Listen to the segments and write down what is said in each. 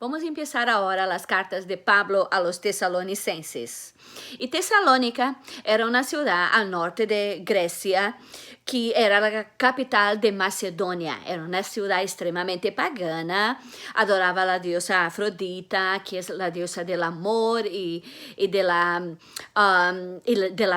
Vamos empezar ahora las cartas de Pablo a los tesalonicenses. Y Tesalónica era una ciudad al norte de Grecia que era la capital de Macedonia. Era una ciudad extremadamente pagana. Adoraba a la diosa Afrodita, que es la diosa del amor y de la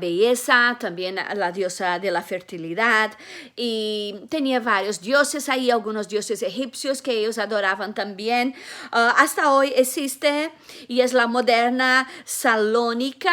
belleza, también la diosa de la fertilidad. Y tenía varios dioses ahí, algunos dioses egipcios que ellos adoraban también. Hasta hoy existe y es la moderna Salónica,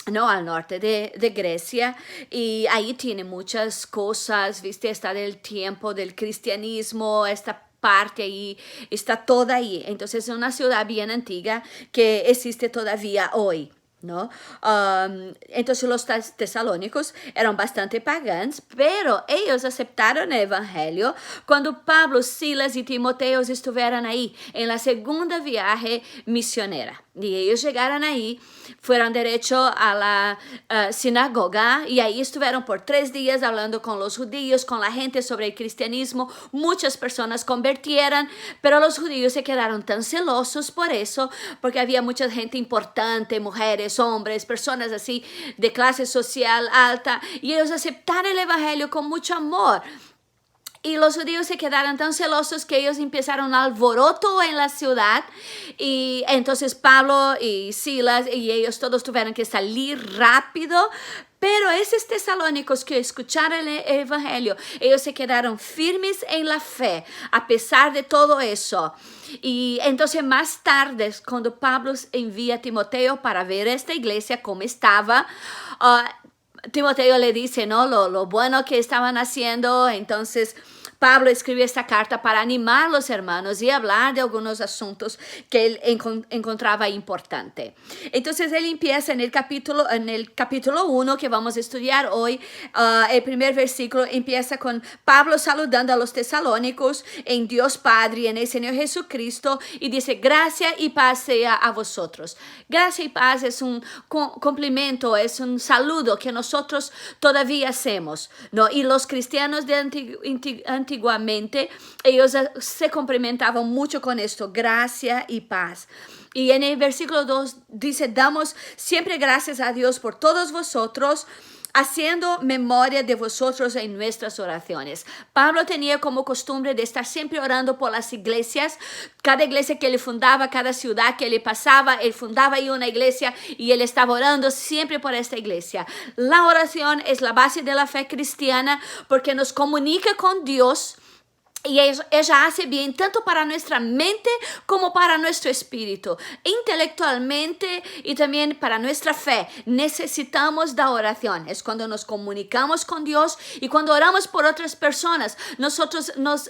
¿no? Al norte de Grecia, y ahí tiene muchas cosas, ¿viste? Está del tiempo del cristianismo, esta parte ahí, está toda ahí. Entonces es una ciudad bien antigua que existe todavía hoy, ¿no? Entonces los tesalónicos eran bastante paganos, pero ellos aceptaron el evangelio cuando Pablo, Silas y Timoteo estuvieron ahí en la segunda viaje misionera. Y ellos llegaron ahí, fueron derecho a la sinagoga y ahí estuvieron por 3 días hablando con los judíos, con la gente sobre el cristianismo. Muchas personas convirtieron, pero los judíos se quedaron tan celosos por eso, porque había mucha gente importante, mujeres, hombres, personas así de clase social alta, y ellos aceptaron el evangelio con mucho amor. Y los judíos se quedaron tan celosos que ellos empezaron alboroto en la ciudad. Y entonces Pablo y Silas y ellos todos tuvieron que salir rápido. Pero esos tesalónicos que escucharon el evangelio, ellos se quedaron firmes en la fe a pesar de todo eso. Y entonces más tarde, cuando Pablo envía a Timoteo para ver esta iglesia como estaba, Timoteo le dice, ¿no? Lo bueno que estaban haciendo. Entonces Pablo escribió esta carta para animar a los hermanos y hablar de algunos asuntos que él encontraba importante. Entonces él empieza en el capítulo 1 que vamos a estudiar hoy. El primer versículo empieza con Pablo saludando a los tesalónicos en Dios Padre y en el Señor Jesucristo, y dice: gracia y paz sea a vosotros. Gracia y paz es un complemento, es un saludo que nosotros todavía hacemos, ¿no? Y los cristianos de antiguamente, ellos se complementaban mucho con esto: gracia y paz. Y en el versículo 2 dice: damos siempre gracias a Dios por todos vosotros, haciendo memoria de vosotros en nuestras oraciones. Pablo tenía como costumbre de estar siempre orando por las iglesias. Cada iglesia que él fundaba, cada ciudad que él pasaba, él fundaba ahí una iglesia y él estaba orando siempre por esta iglesia. La oración es la base de la fe cristiana porque nos comunica con Dios. Y ella hace bien tanto para nuestra mente como para nuestro espíritu. Intelectualmente y también para nuestra fe necesitamos la oración. Es cuando nos comunicamos con Dios y cuando oramos por otras personas, nosotros nos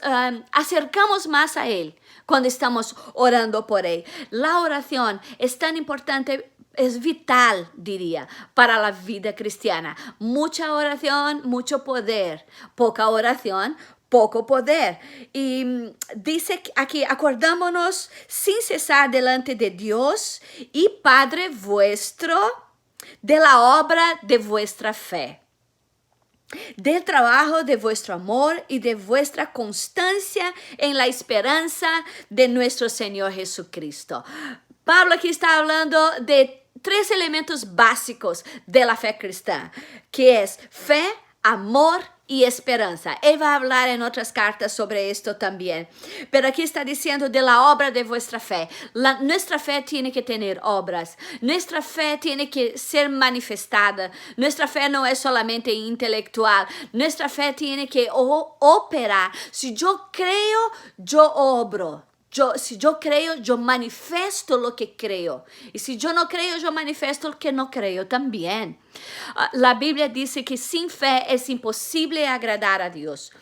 acercamos más a Él cuando estamos orando por Él. La oración es tan importante, es vital, diría, para la vida cristiana. Mucha oración, mucho poder. Poca oración, poco poder. Y dice aquí: acordámonos sin cesar delante de Dios y Padre vuestro de la obra de vuestra fe, del trabajo de vuestro amor y de vuestra constancia en la esperanza de nuestro Señor Jesucristo. Pablo aquí está hablando de 3 elementos básicos de la fe cristiana, que es fe, amor y esperanza. Él va a hablar en otras cartas sobre esto también. Pero aquí está diciendo de la obra de vuestra fe. Nuestra fe tiene que tener obras. Nuestra fe tiene que ser manifestada. Nuestra fe no es solamente intelectual. Nuestra fe tiene que operar. Si yo creo, yo obro. Si yo creo, yo manifiesto lo que creo. Y si yo no creo, yo manifiesto lo que no creo también. La Biblia dice que sin fe es imposible agradar a Dios.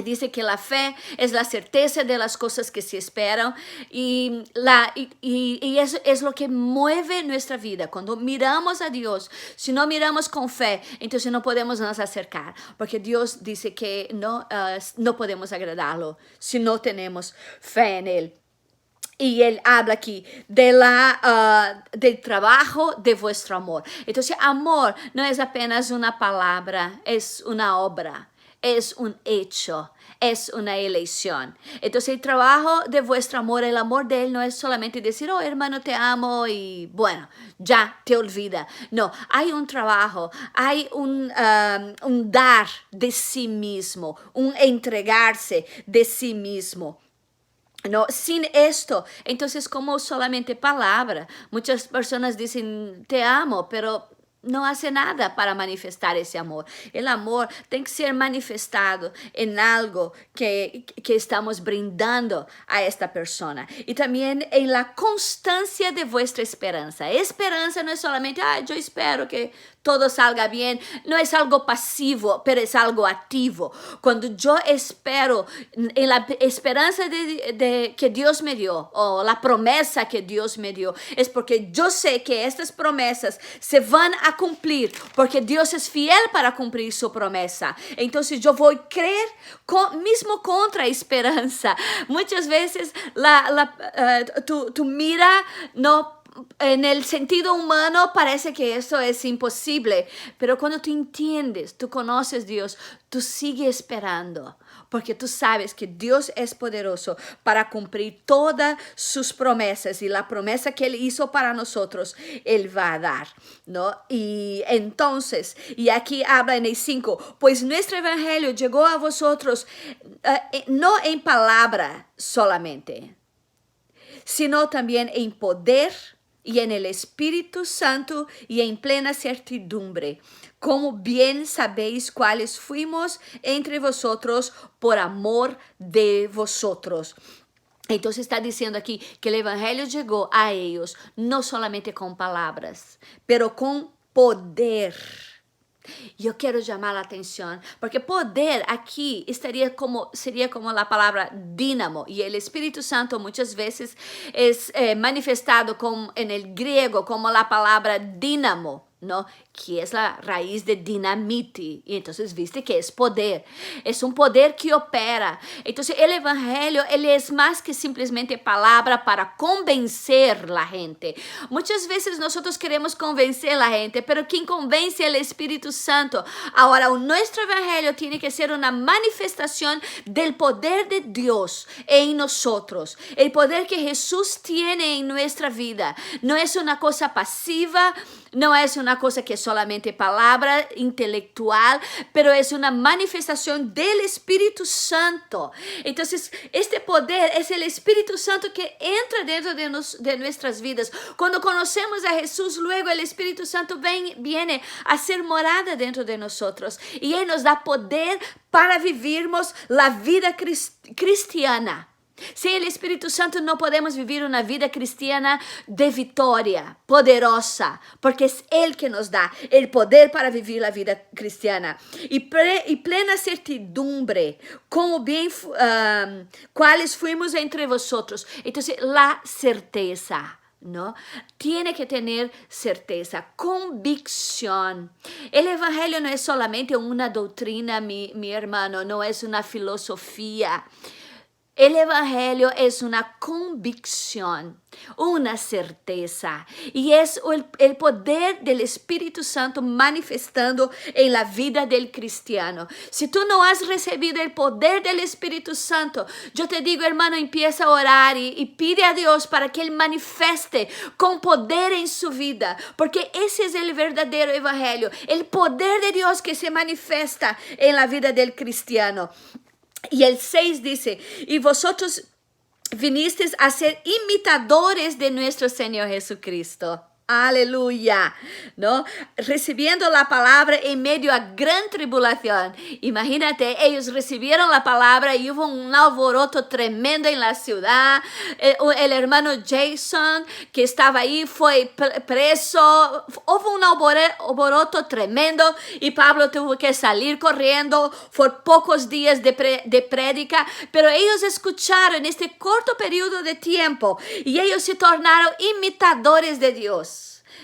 Dice que la fe es la certeza de las cosas que se esperan, y eso es lo que mueve nuestra vida. Cuando miramos a Dios, si no miramos con fe, entonces no podemos nos acercar, porque Dios dice que no podemos agradarlo si no tenemos fe en Él. Y él habla aquí del trabajo de vuestro amor. Entonces, amor no es apenas una palabra, es una obra. es un hecho. Es una elección. Entonces el trabajo de vuestro amor, el amor de Él no es solamente decir, oh hermano te amo y bueno, ya te olvida. No, hay un trabajo, hay un dar de sí mismo, un entregarse de sí mismo. No, sin esto, entonces como solamente palabra, muchas personas dicen te amo, pero no hace nada para manifestar ese amor. El amor tiene que ser manifestado en algo que estamos brindando a esta persona. Y también en la constancia de vuestra esperanza. Esperanza no es solamente, yo espero que todo salga bien. No es algo pasivo, pero es algo activo. Cuando yo espero en la esperanza que Dios me dio, o la promesa que Dios me dio, es porque yo sé que estas promesas se van a cumplir, porque Dios es fiel para cumplir su promesa. Entonces yo voy a creer mismo contra esperanza. Muchas veces tu mira no en el sentido humano parece que eso es imposible, pero cuando tú entiendes, tú conoces a Dios, tú sigues esperando, porque tú sabes que Dios es poderoso para cumplir todas sus promesas, y la promesa que Él hizo para nosotros, Él va a dar, ¿no? Y entonces, y aquí habla en el 5, pues nuestro evangelio llegó a vosotros no en palabra solamente, sino también en poder y en el Espíritu Santo y en plena certidumbre, como bien sabéis cuáles fuimos entre vosotros por amor de vosotros. Entonces está diciendo aquí que el evangelio llegó a ellos no solamente con palabras, pero con poder. Yo quiero llamar la atención, porque poder aquí sería como la palabra dínamo, y el Espíritu Santo muchas veces es manifestado en el griego como la palabra dínamo, ¿no? Que es la raíz de dinamite. Y entonces viste que es poder. Es un poder que opera. Entonces el evangelio, él es más que simplemente palabra para convencer la gente. Muchas veces nosotros queremos convencer a la gente, pero quien convence es el Espíritu Santo. Ahora, nuestro evangelio tiene que ser una manifestación del poder de Dios en nosotros. El poder que Jesús tiene en nuestra vida. No es una cosa pasiva, no es una cosa que es solamente palabra intelectual, pero es una manifestación del Espíritu Santo. Entonces, este poder es el Espíritu Santo que entra dentro de nuestras vidas. Cuando conocemos a Jesús, luego el Espíritu Santo viene a ser morada dentro de nosotros. Y Él nos da poder para vivirmos la vida cristiana. Sin el Espíritu Santo no podemos vivir una vida cristiana de victoria, poderosa, porque es Él que nos da el poder para vivir la vida cristiana. Y plena certidumbre, como bien cuáles fuimos entre vosotros. Entonces, la certeza, ¿no? Tiene que tener certeza, convicción. El evangelio no es solamente una doctrina, mi hermano, no es una filosofía. El evangelio es una convicción, una certeza, y es el poder del Espíritu Santo manifestando en la vida del cristiano. Si tú no has recibido el poder del Espíritu Santo, yo te digo, hermano, empieza a orar y pide a Dios para que Él manifeste con poder en su vida, porque ese es el verdadero evangelio, el poder de Dios que se manifiesta en la vida del cristiano. Y el 6 dice, y vosotros vinisteis a ser imitadores de nuestro Señor Jesucristo. Aleluya, ¿no? Recibiendo la palabra en medio a gran tribulación. Imagínate, ellos recibieron la palabra y hubo un alboroto tremendo en la ciudad. El hermano Jason que estaba ahí fue preso. Hubo un alboroto tremendo y Pablo tuvo que salir corriendo por pocos días de prédica. Pero ellos escucharon en este corto periodo de tiempo y ellos se tornaron imitadores de Dios.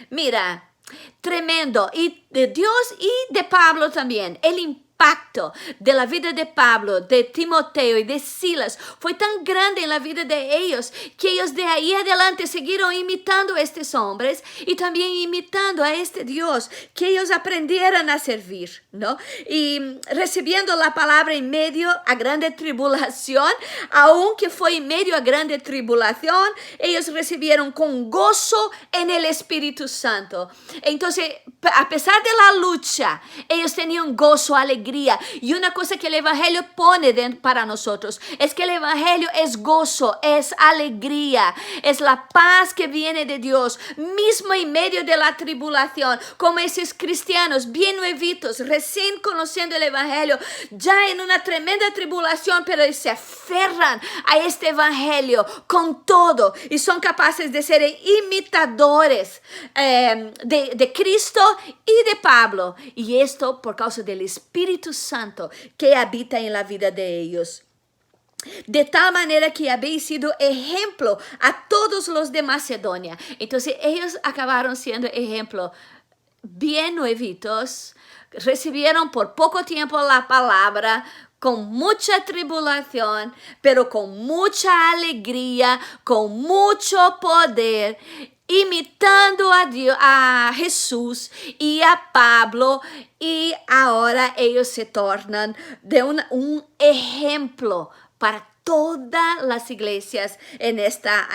Mira, tremendo. Y de Dios y de Pablo también. El impacto impacto de la vida de Pablo, de Timoteo y de Silas fue tan grande en la vida de ellos que ellos de ahí adelante siguieron imitando a estos hombres y también imitando a este Dios que ellos aprendieran a servir, ¿no? Y recibiendo la palabra en medio a grande tribulación, aunque fue en medio a grande tribulación, ellos recibieron con gozo en el Espíritu Santo. Entonces, a pesar de la lucha, ellos tenían gozo, alegría. Y una cosa que el Evangelio pone para nosotros es que el Evangelio es gozo, es alegría, es la paz que viene de Dios, mismo en medio de la tribulación, como esos cristianos bien nuevitos, recién conociendo el Evangelio, ya en una tremenda tribulación, pero se aferran a este Evangelio con todo y son capaces de ser imitadores de Cristo y de Pablo. Y esto por causa del Espíritu Santo que habita en la vida de ellos. De tal manera que habéis sido ejemplo a todos los de Macedonia. Entonces ellos acabaron siendo ejemplo bien nuevitos, recibieron por poco tiempo la palabra, con mucha tribulación, pero con mucha alegría, con mucho poder, imitando a Dios, a Jesús y a Pablo, y ahora ellos se tornan de un ejemplo para todas las iglesias en esta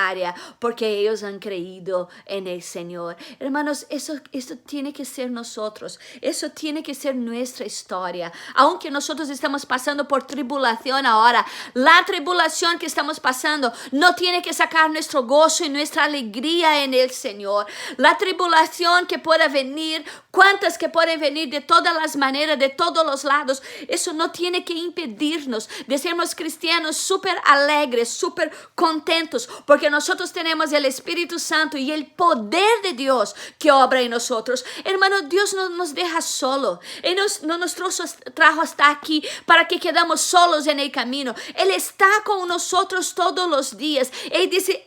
área, porque ellos han creído en el Señor. Hermanos, esto tiene que ser nosotros, eso tiene que ser nuestra historia. Aunque nosotros estamos pasando por tribulación ahora, la tribulación que estamos pasando no tiene que sacar nuestro gozo y nuestra alegría en el Señor. La tribulación que pueda venir, cuantas que pueden venir de todas las maneras, de todos los lados, eso no tiene que impedirnos de sermos cristianos súper alegres, súper contentos, porque nosotros tenemos el Espíritu Santo y el poder de Dios que obra en nosotros. Hermano, Dios no nos deja solo. Él no nos trajo hasta aquí para que quedamos solos en el camino. Él está con nosotros todos los días. Él dice,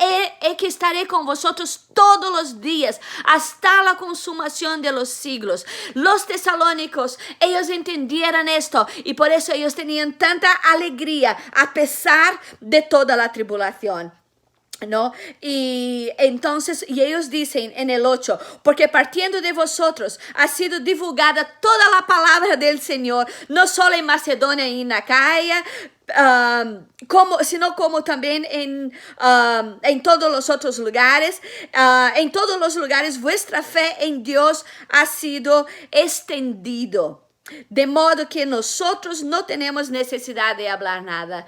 que estaré con vosotros todos los días hasta la consumación de los siglos. Los tesalónicos, ellos entendieron esto y por eso ellos tenían tanta alegría a pesar de toda la tribulación, ¿no? Y entonces, y ellos dicen en el 8, porque partiendo de vosotros ha sido divulgada toda la palabra del Señor, no solo en Macedonia y en Acaya, sino como también en todos los otros lugares. En todos los lugares vuestra fe en Dios ha sido extendido. De modo que nosotros no tenemos necesidad de hablar nada.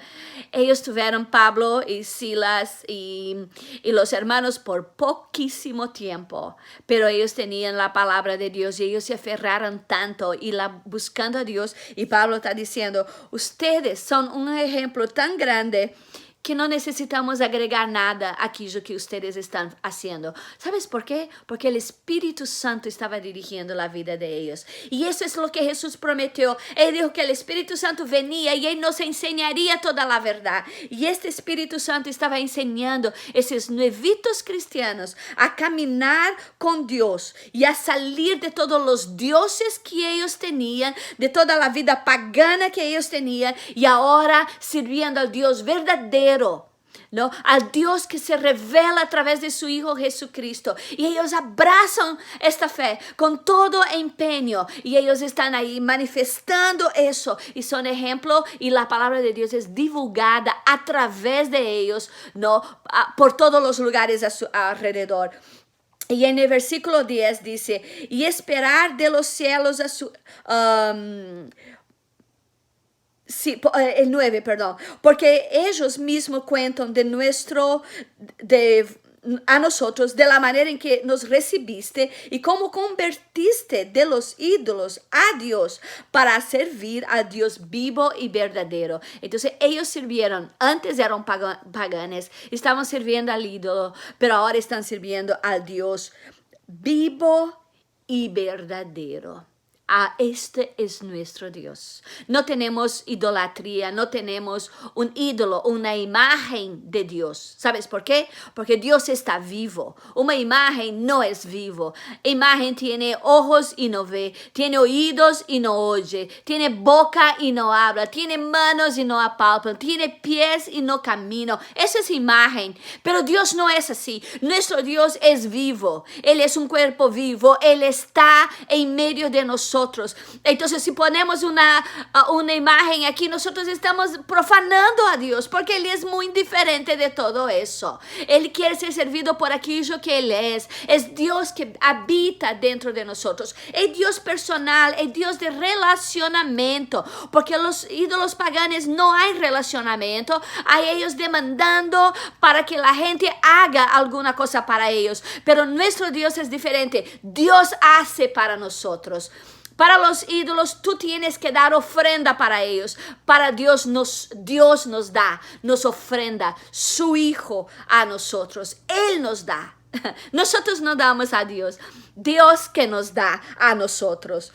Ellos tuvieron Pablo y Silas y los hermanos por poquísimo tiempo, pero ellos tenían la palabra de Dios y ellos se aferraron tanto y buscando a Dios. Y Pablo está diciendo, ustedes son un ejemplo tan grande que no necesitamos agregar nada a aquello que ustedes están haciendo. ¿Sabes por qué? Porque el Espíritu Santo estaba dirigiendo la vida de ellos. Y eso es lo que Jesús prometió. Él dijo que el Espíritu Santo venía y Él nos enseñaría toda la verdad. Y este Espíritu Santo estaba enseñando a esos nuevitos cristianos a caminar con Dios y a salir de todos los dioses que ellos tenían, de toda la vida pagana que ellos tenían, y ahora sirviendo al Dios verdadero, ¿no? Al Dios que se revela a través de su Hijo Jesucristo. Y ellos abrazan esta fe con todo empeño. Y ellos están ahí manifestando eso. Y son ejemplo. Y la palabra de Dios es divulgada a través de ellos, ¿no? Por todos los lugares a su alrededor. Y en el versículo 10 dice, y esperar de los cielos a su... Sí, el 9, perdón, porque ellos mismos cuentan a nosotros de la manera en que nos recibiste y cómo convertiste de los ídolos a Dios para servir al Dios vivo y verdadero. Entonces ellos sirvieron, antes eran paganos, estaban sirviendo al ídolo, pero ahora están sirviendo al Dios vivo y verdadero. Este es nuestro Dios. No tenemos idolatría, no tenemos un ídolo, una imagen de Dios. ¿Sabes por qué? Porque Dios está vivo. Una imagen no es vivo. Imagen tiene ojos y no ve, tiene oídos y no oye, tiene boca y no habla, tiene manos y no apalpa, tiene pies y no camina. Esa es imagen. Pero Dios no es así. Nuestro Dios es vivo. Él es un cuerpo vivo. Él está en medio de nosotros. Entonces, si ponemos una imagen aquí, nosotros estamos profanando a Dios, porque Él es muy diferente de todo eso. Él quiere ser servido por aquello que Él es. Es Dios que habita dentro de nosotros. Es Dios personal, es Dios de relacionamiento, porque los ídolos paganos no hay relacionamiento. Hay ellos demandando para que la gente haga alguna cosa para ellos. Pero nuestro Dios es diferente. Dios hace para nosotros. Para los ídolos, tú tienes que dar ofrenda para ellos. Para Dios nos da, nos ofrenda su Hijo a nosotros. Él nos da. Nosotros no damos a Dios. Dios que nos da a nosotros.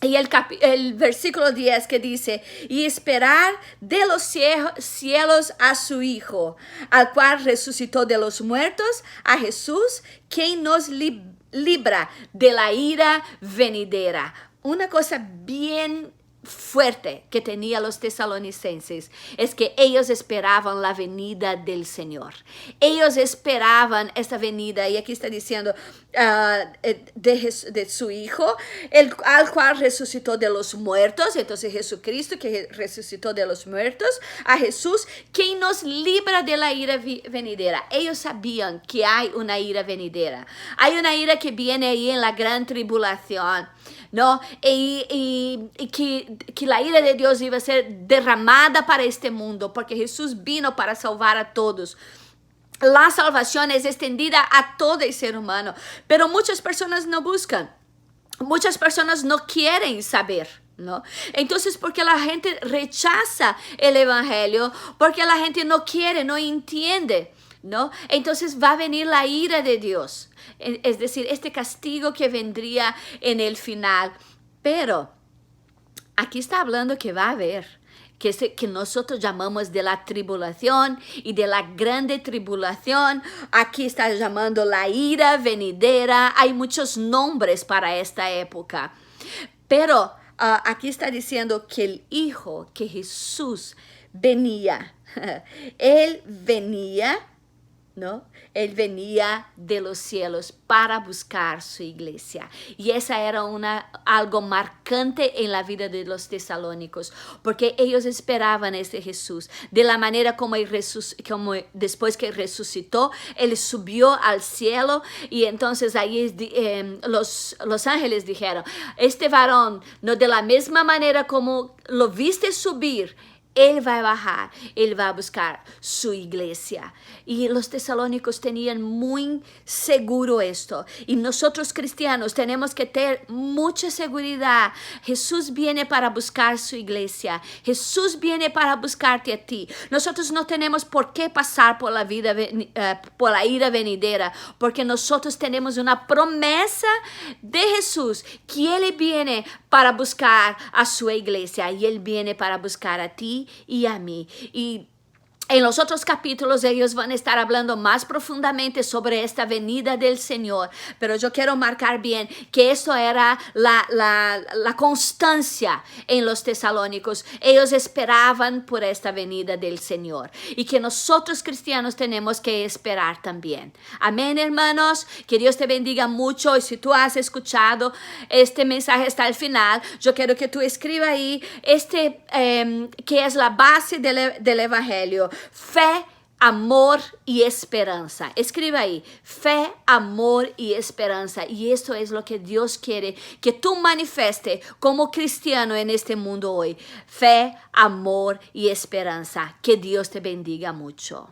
Y el versículo 10 que dice, y esperar de los cielos a su Hijo, al cual resucitó de los muertos, a Jesús, quien nos libra de la ira venidera. Una cosa bien fuerte que tenía los tesalonicenses es que ellos esperaban la venida del Señor. Ellos esperaban esta venida, y aquí está diciendo de su Hijo, al cual resucitó de los muertos. Entonces Jesucristo que resucitó de los muertos, a Jesús, quien nos libra de la ira venidera. Ellos sabían que hay una ira venidera. Hay una ira que viene ahí en la gran tribulación, ¿no? Y que la ira de Dios iba a ser derramada para este mundo, porque Jesús vino para salvar a todos. La salvación es extendida a todo el ser humano, pero muchas personas no buscan, muchas personas no quieren saber, ¿no? Entonces, porque la gente rechaza el evangelio, porque la gente no quiere, no entiende, ¿no? Entonces va a venir la ira de Dios, es decir, este castigo que vendría en el final. Pero aquí está hablando que va a haber, que nosotros llamamos de la tribulación y de la grande tribulación. Aquí está llamando la ira venidera. Hay muchos nombres para esta época. Pero aquí está diciendo que el Hijo, que Jesús venía. Él venía, ¿no? Él venía de los cielos para buscar su iglesia. Y esa era algo marcante en la vida de los tesalónicos, porque ellos esperaban a este Jesús. De la manera como después que resucitó, Él subió al cielo, y entonces ahí los ángeles dijeron, este varón, no, de la misma manera como lo viste subir, Él va a bajar, Él va a buscar su iglesia. Y los tesalónicos tenían muy seguro esto. Y nosotros cristianos tenemos que tener mucha seguridad. Jesús viene para buscar su iglesia. Jesús viene para buscarte a ti. Nosotros no tenemos por qué pasar por la por la ira venidera, porque nosotros tenemos una promesa de Jesús, que Él viene para buscar a su iglesia, y Él viene para buscar a ti y a mí. Y en los otros capítulos ellos van a estar hablando más profundamente sobre esta venida del Señor, pero yo quiero marcar bien que esto era la constancia en los tesalónicos. Ellos esperaban por esta venida del Señor, y que nosotros cristianos tenemos que esperar también. Amén, hermanos. Que Dios te bendiga mucho. Y si tú has escuchado este mensaje hasta el final, yo quiero que tú escribas ahí que es la base del evangelio: fe, amor y esperanza. Escriba ahí: fe, amor y esperanza. Y esto es lo que Dios quiere que tú manifieste como cristiano en este mundo hoy: fe, amor y esperanza. Que Dios te bendiga mucho.